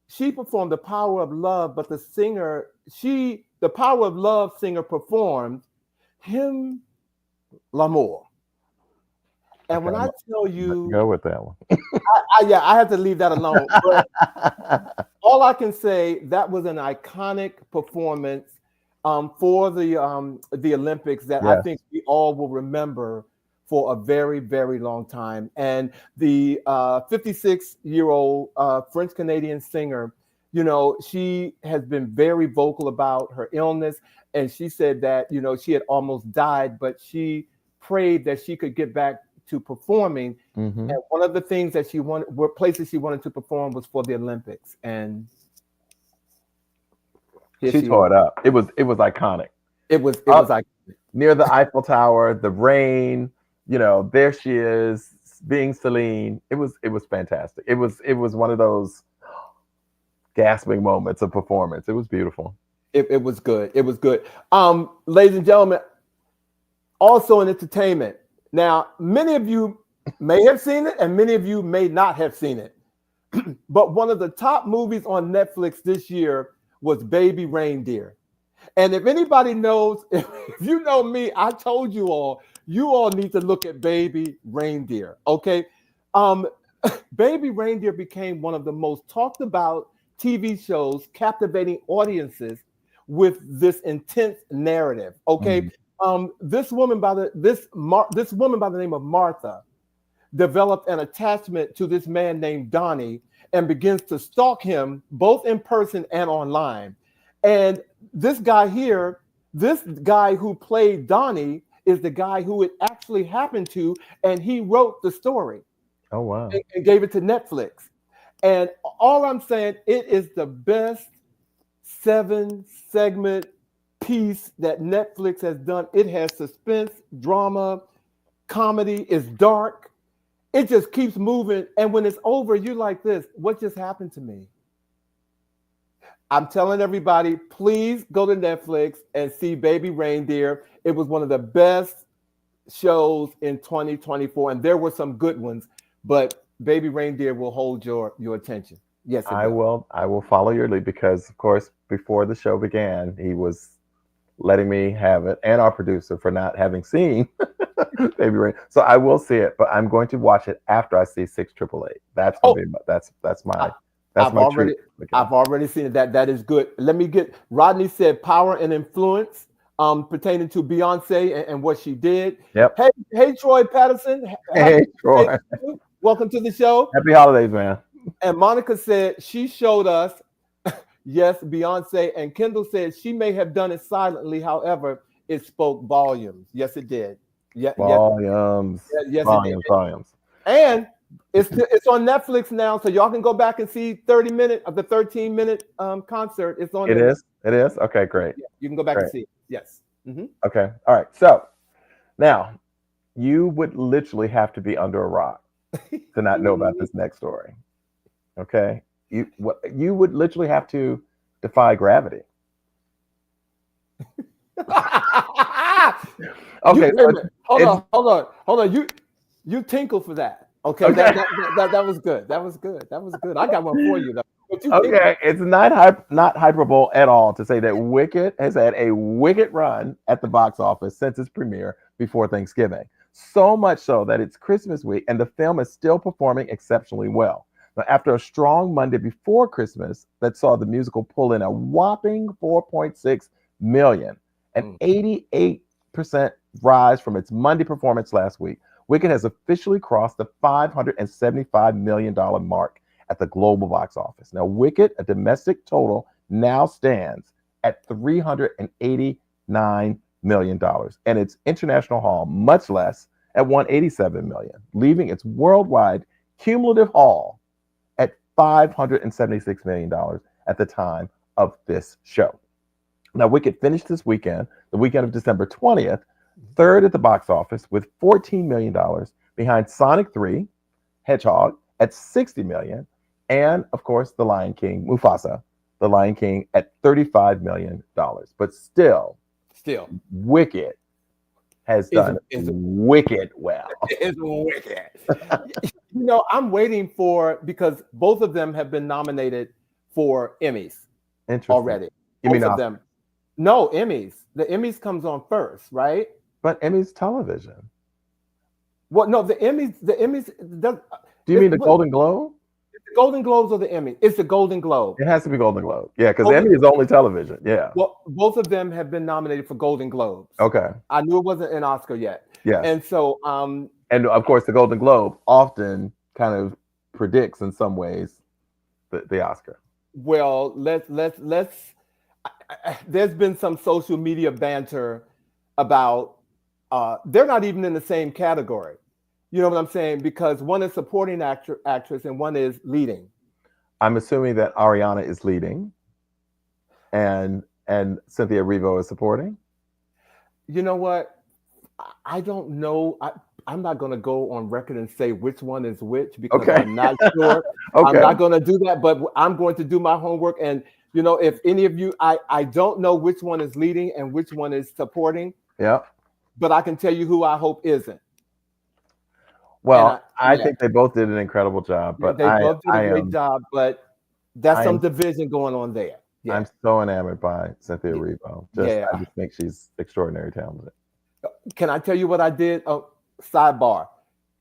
She performed The Power of Love, but the Power of Love singer performed Hymn L'amour. And when I tell you, go with that one. I had to leave that alone. But all I can say, that was an iconic performance for the Olympics that I think we all will remember for a very, very long time. And the 56-year-old French Canadian singer, you know, she has been very vocal about her illness, and she said that, you know, she had almost died, but she prayed that she could get back to performing. Mm-hmm. And one of the things that places she wanted to perform was for the Olympics. And she tore it up. It was iconic. It was iconic. Near the Eiffel Tower, the rain, you know, there she is being Celine. It was fantastic. It was one of those gasping moments of performance. It was beautiful. It was good. It was good. Ladies and gentlemen, also in entertainment. Now, many of you may have seen it and many of you may not have seen it. But one of the top movies on Netflix this year was Baby Reindeer. And if anybody knows, if you know me, I told you all need to look at Baby Reindeer, okay? Baby Reindeer became one of the most talked about TV shows, captivating audiences with this intense narrative, okay? Mm-hmm. This woman by the name of Martha developed an attachment to this man named Donnie and begins to stalk him both in person and online. And this guy here, this guy who played Donnie, is the guy who it actually happened to, and he wrote the story. Oh, wow. And gave it to Netflix. And all I'm saying, it is the best 7-segment piece that Netflix has done. It has suspense, drama, comedy. It's dark. It just keeps moving. And when it's over, you're like this. What just happened to me? I'm telling everybody, please go to Netflix and see Baby Reindeer. It was one of the best shows in 2024. And there were some good ones, but Baby Reindeer will hold your attention. Yes, I will follow your lead because, of course, before the show began, he was letting me have it, and our producer for not having seen Baby Rain. So I will see it, but I'm going to watch it after I see 6888. That's gonna Oh, be that's I, that's I've my treat. already I've already seen it. That is good. Let me get. Rodney said power and influence, pertaining to Beyonce and what she did. Yep. Hey, Troy Patterson. Happy Hey, birthday Troy. to you. Welcome to the show. Happy holidays, man. And Monica said she showed us, yes, Beyonce. And Kendall said she may have done it silently. However, it spoke volumes. Yes, it did. Yeah, yes, Volumes, yes, it did. volumes. And it's on Netflix now, so y'all can go back and see 30-minute of the 13-minute concert. It's on It there. is. It is. Okay, great. Yeah, you can go back and Great. see it. Yes. Mm-hmm. Okay. All right. So now you would literally have to be under a rock to not know about this next story. Okay. You would literally have to defy gravity. Okay. Hold on. You tinkle for that. Okay. Okay. That was good. That was good. I got one for you though. But you tinkle. Okay, it's not hyperbole at all to say that Wicked has had a wicked run at the box office since its premiere before Thanksgiving. So much so that it's Christmas week and the film is still performing exceptionally well. Now, after a strong Monday before Christmas that saw the musical pull in a whopping 4.6 million, an 88% rise from its Monday performance last week, Wicked has officially crossed the $575 million mark at the global box office. Now, Wicked, a domestic total, now stands at $389 million, and its international haul much less at $187 million, leaving its worldwide cumulative haul at $576 million at the time of this show. Now, Wicked finished this weekend, the weekend of December 20th, third at the box office with $14 million, behind Sonic 3, Hedgehog at $60 million, and of course, The Lion King, Mufasa, The Lion King at $35 million. But still, Wicked has done wicked well. It's wicked. I'm waiting because both of them have been nominated for Emmys already. You mean of them? No, Emmys. The Emmys comes on first, right? But Emmys television. Well, no, the Emmys. Do you mean the Golden Globe? The Golden Globes or the Emmy? It's the Golden Globe. It has to be Golden Globe. Yeah, because Emmy is only television. Yeah. Well, both of them have been nominated for Golden Globes. Okay. I knew it wasn't an Oscar yet. Yeah. And so, and of course, the Golden Globe often kind of predicts in some ways the Oscar. Well, let's. There's been some social media banter about they're not even in the same category. You know what I'm saying? Because one is supporting actress and one is leading. I'm assuming that Ariana is leading and Cynthia Erivo is supporting. You know what? I don't know. I'm not going to go on record and say which one is which because I'm not sure. I'm not going to do that, but I'm going to do my homework. And, if any of you, I don't know which one is leading and which one is supporting. Yeah. But I can tell you who I hope isn't. Well, I think they both did an incredible job. But they both did a great job, but that's some division going on there. Yeah. I'm so enamored by Cynthia Erivo. I just think she's extraordinarily talented. Can I tell you what I did? Sidebar.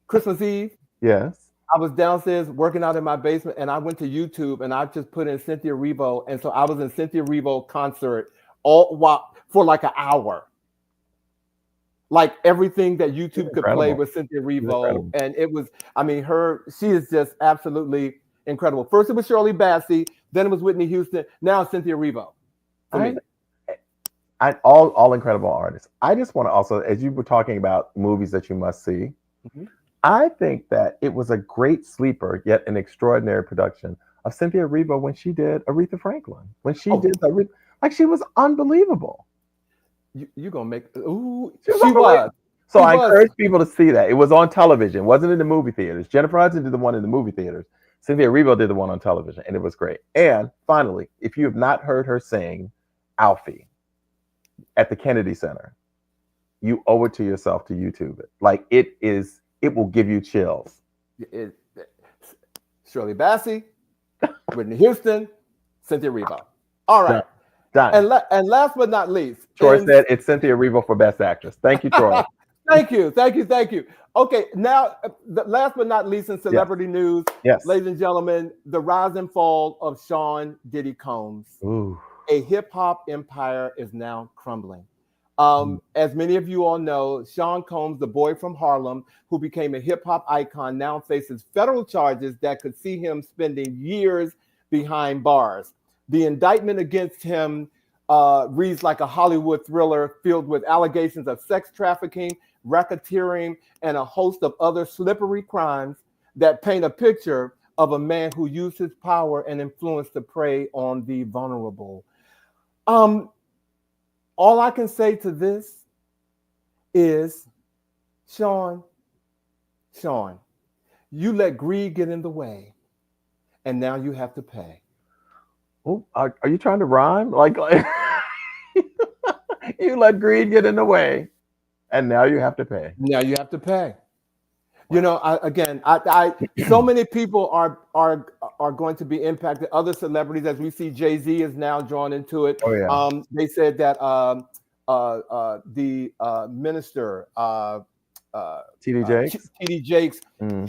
Christmas Eve. Yes. I was downstairs working out in my basement, and I went to YouTube, and I just put in Cynthia Erivo, and so I was in Cynthia Erivo concert for like an hour. Like everything that YouTube could play with Cynthia Erivo, and it was. She is just absolutely incredible. First it was Shirley Bassey, then it was Whitney Houston, now Cynthia Erivo. All incredible artists. I just want to also, as you were talking about movies that you must see, I think that it was a great sleeper, yet an extraordinary production of Cynthia Erivo when she did Aretha Franklin. When she did she was unbelievable. You're gonna make she was. So I encourage people to see that. It was on television. It wasn't in the movie theaters. Jennifer Hudson did the one in the movie theaters. Cynthia Erivo did the one on television, and it was great. And finally, if you have not heard her sing Alfie at the Kennedy Center, you owe it to yourself to YouTube it. Like it will give you chills. Shirley Bassey, Whitney Houston, Cynthia Erivo. All right. Done. And last but not least, Troy said it's Cynthia Erivo for Best Actress. Thank you, Troy. thank you. Okay, now last but not least in celebrity news, Yes. ladies and gentlemen, the rise and fall of Sean Diddy Combs. Ooh. A hip hop empire is now crumbling. As many of you all know, Sean Combs, the boy from Harlem, who became a hip hop icon, now faces federal charges that could see him spending years behind bars. The indictment against him reads like a Hollywood thriller filled with allegations of sex trafficking, racketeering, and a host of other slippery crimes that paint a picture of a man who used his power and influence to prey on the vulnerable. All I can say to this is, Sean, you let greed get in the way, and now you have to pay. Oh, are you trying to rhyme? Like you let greed get in the way, and now you have to pay. Now you have to pay. You know, so many people are going to be impacted. Other celebrities, as we see, Jay-Z is now drawn into it. Oh yeah. They said that the minister TD Jakes. TD Jakes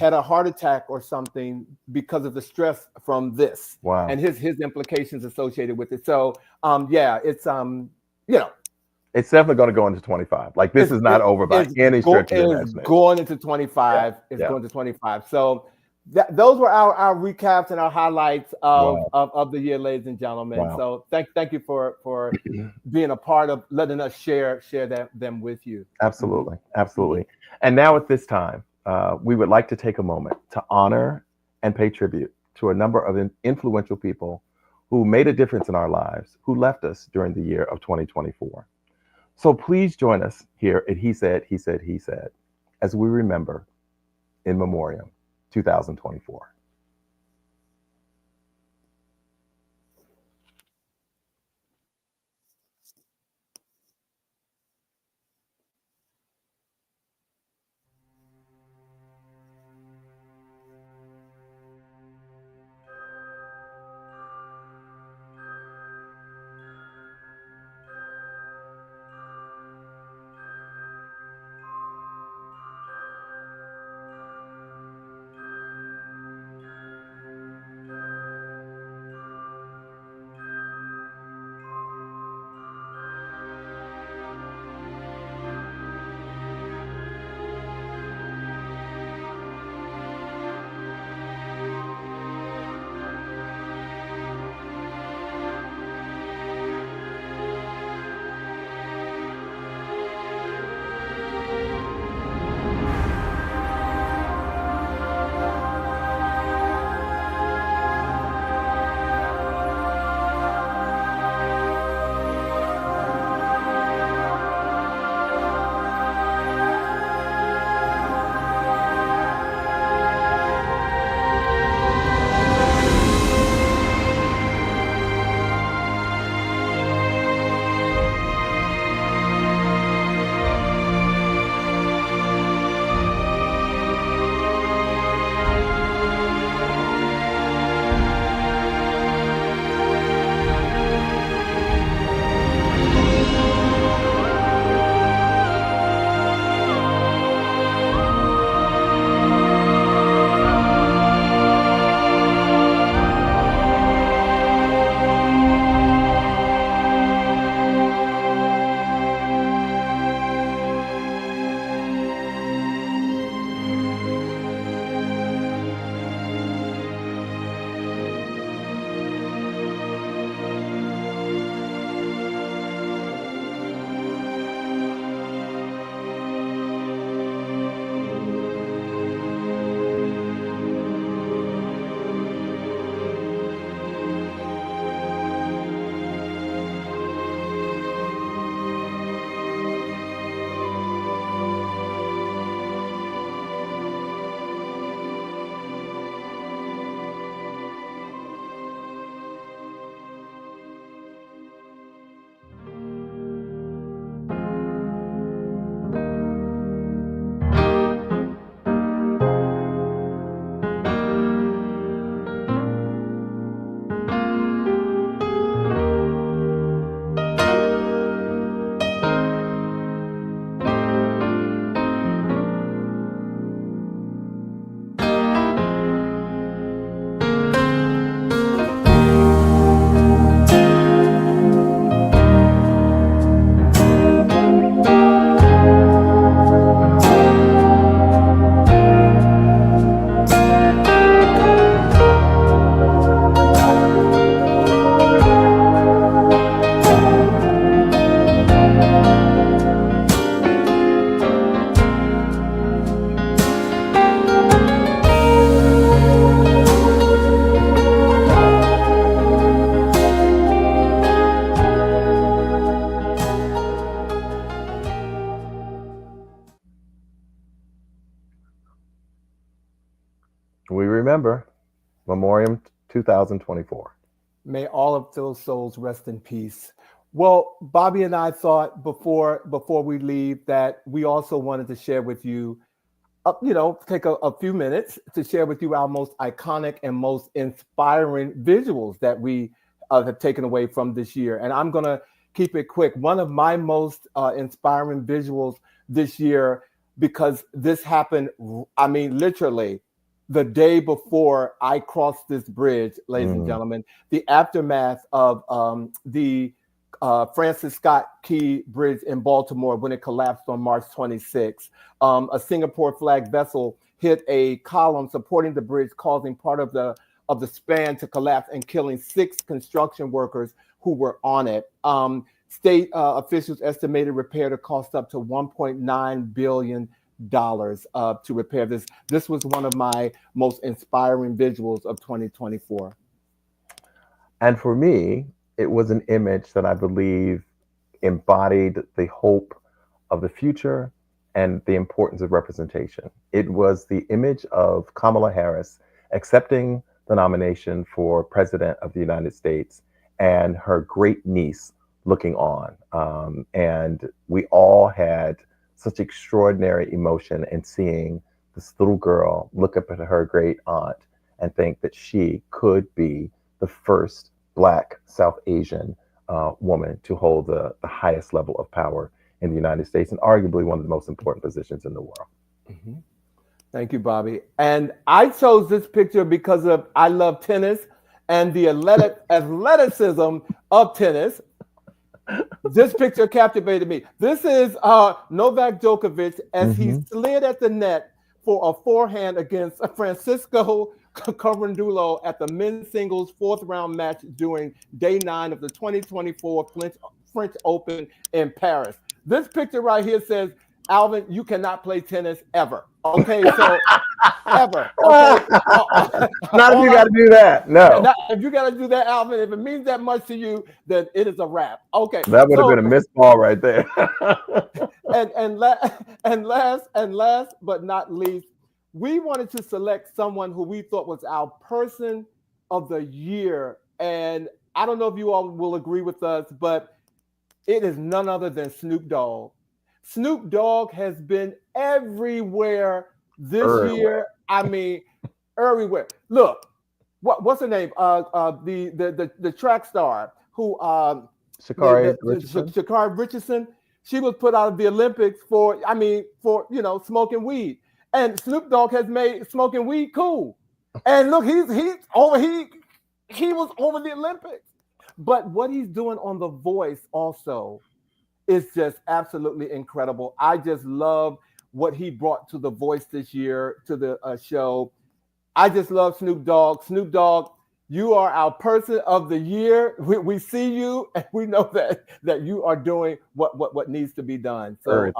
had a heart attack or something because of the stress from this. Wow. And his implications associated with it. So yeah, it's you know. It's definitely going to go into 25. Like this is not over by any stretch of the imagination. Going into 25. Yeah, it's going to 25. So those were our recaps and our highlights of the year, ladies and gentlemen. Wow. So thank you for being a part of letting us share them with you. Absolutely. And now at this time, we would like to take a moment to honor and pay tribute to a number of influential people who made a difference in our lives, who left us during the year of 2024. So please join us here at He Said, as we remember in memoriam 2024. We remember Memoriam 2024. May all of those souls rest in peace. Well, Bobby and I thought before we leave that we also wanted to share with you, take a few minutes to share with you our most iconic and most inspiring visuals that we have taken away from this year. And I'm gonna keep it quick. One of my most inspiring visuals this year, because this happened, I mean, literally the day before I crossed this bridge, ladies and gentlemen, the aftermath of the Francis Scott Key Bridge in Baltimore when it collapsed on March 26. A Singapore flag vessel hit a column supporting the bridge, causing part of the span to collapse and killing 6 construction workers who were on it. State officials estimated repair to cost up to $1.9 billion to repair this. This was one of my most inspiring visuals of 2024. And for me, it was an image that I believe embodied the hope of the future and the importance of representation. It was the image of Kamala Harris accepting the nomination for President of the United States and her great niece looking on. And we all had such extraordinary emotion in seeing this little girl look up at her great aunt and think that she could be the first Black South Asian woman to hold the highest level of power in the United States and arguably one of the most important positions in the world. Mm-hmm. Thank you, Bobby. And I chose this picture because of I love tennis and the athleticism of tennis. This picture captivated me. This is Novak Djokovic as he slid at the net for a forehand against Francisco Correndulo at the men's singles 4th round match during day 9 of the 2024 French Open in Paris. This picture right here says, Alvin, you cannot play tennis ever. Okay, so ever. Okay. Not if you got to do that. No. If you got to do that, Alvin, if it means that much to you, then it is a wrap. Okay. That would have been a missed ball right there. and last but not least, we wanted to select someone who we thought was our person of the year. And I don't know if you all will agree with us, but it is none other than Snoop Dogg. Snoop Dogg has been everywhere this year. I mean, everywhere. Look, what's her name? The track star who Sha'Carri Richardson. She was put out of the Olympics for smoking weed. And Snoop Dogg has made smoking weed cool. And look, he was over the Olympics. But what he's doing on The Voice also is just absolutely incredible. I just love what he brought to The Voice this year, to the show. I just love Snoop Dogg. Snoop Dogg, you are our person of the year. We see you, and we know that you are doing what needs to be done. So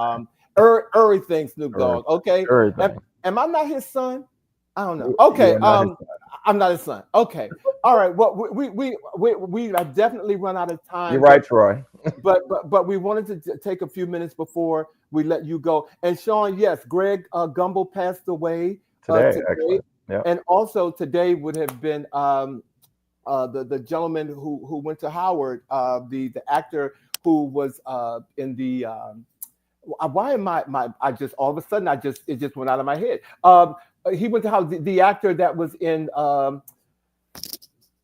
everything, Snoop Dogg. Okay. Am I not his son? I don't know. Okay. I'm not his son. Okay. All right. Well, we have definitely run out of time. You're right, Troy. but we wanted to take a few minutes before we let you go. And Sean, yes, Greg Gumbel passed away today. Actually. Yep. And also today would have been the gentleman who went to Howard, the actor who was in the. Why am I just all of a sudden it just went out of my head. He went to Howard, the actor that was in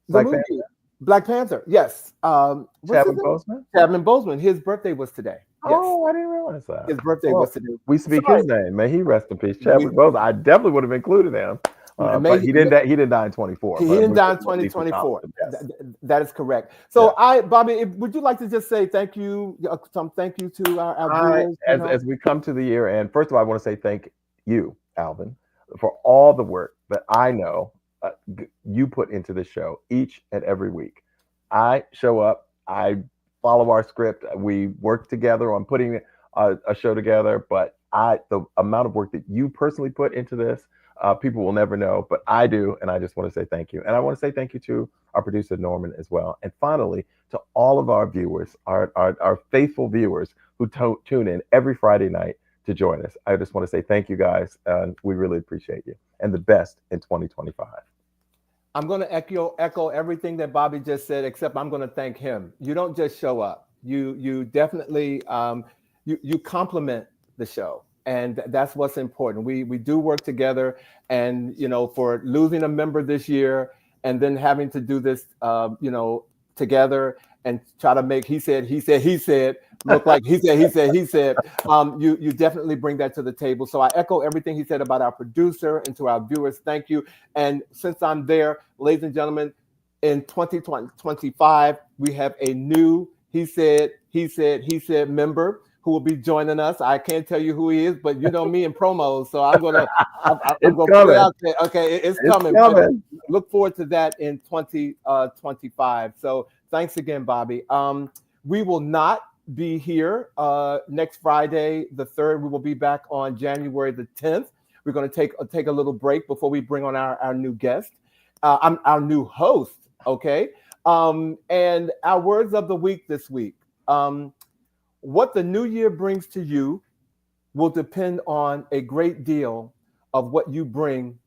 Black Panther. Yes. Chadwick Boseman. Chadwick Boseman. His birthday was today. Yes. Oh, I didn't realize that. His birthday was today. We speak his name. May he rest in peace. Chadwick Boseman. I definitely would have included him. But he didn't die in 24. He didn't die in 2024. Yes. That is correct. So Bobby, would you like to just say thank you, some thank you to our viewers? As we come to the year end, first of all, I want to say thank you, Alvin, for all the work that I know you put into the show each and every week. I show up, I follow our script, we work together on putting a show together, but the amount of work that you personally put into this, people will never know, but I do, and I just want to say thank you. And I want to say thank you to our producer, Norman, as well. And finally, to all of our viewers, our faithful viewers who tune in every Friday night to join us. I just want to say thank you guys, and we really appreciate you, and the best in 2025. I'm going to echo everything that Bobby just said, except I'm going to thank him. You don't just show up. You definitely you complement the show, and that's what's important. We do work together, and for losing a member this year, and then having to do this together and try to make he said look like he said. You definitely bring that to the table. So I echo everything he said about our producer, and to our viewers, thank you. And since I'm there, ladies and gentlemen, in 2025, we have a new he said member who will be joining us. I can't tell you who he is, but you know me in promos, so I'm gonna put it out there. Okay, it's coming. Look forward to that in 2025. So thanks again, Bobby. We will not be here next Friday, the 3rd. We will be back on January the 10th. We're going to take a little break before we bring on our new guest, our new host. Okay, and our words of the week this week. What the new year brings to you will depend on a great deal of what you bring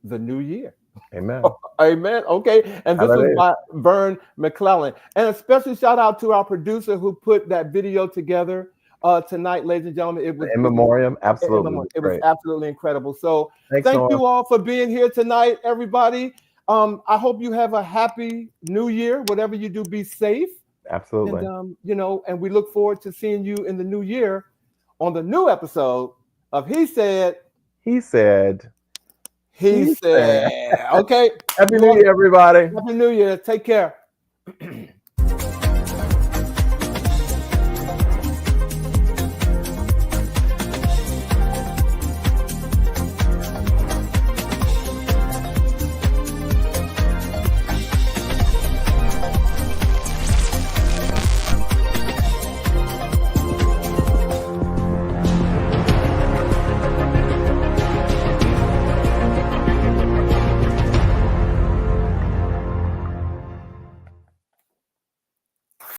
the new year. Amen. Amen. Okay. And this was by Vern McClellan. And a special shout out to our producer who put that video together tonight, ladies and gentlemen. It was in memoriam. Absolutely. It was absolutely incredible. So thank you all for being here tonight, everybody. I hope you have a happy new year. Whatever you do, be safe. Absolutely. And and we look forward to seeing you in the new year on the new episode of He Said. He said. Okay. Happy New Year, everybody. Happy New Year. Take care.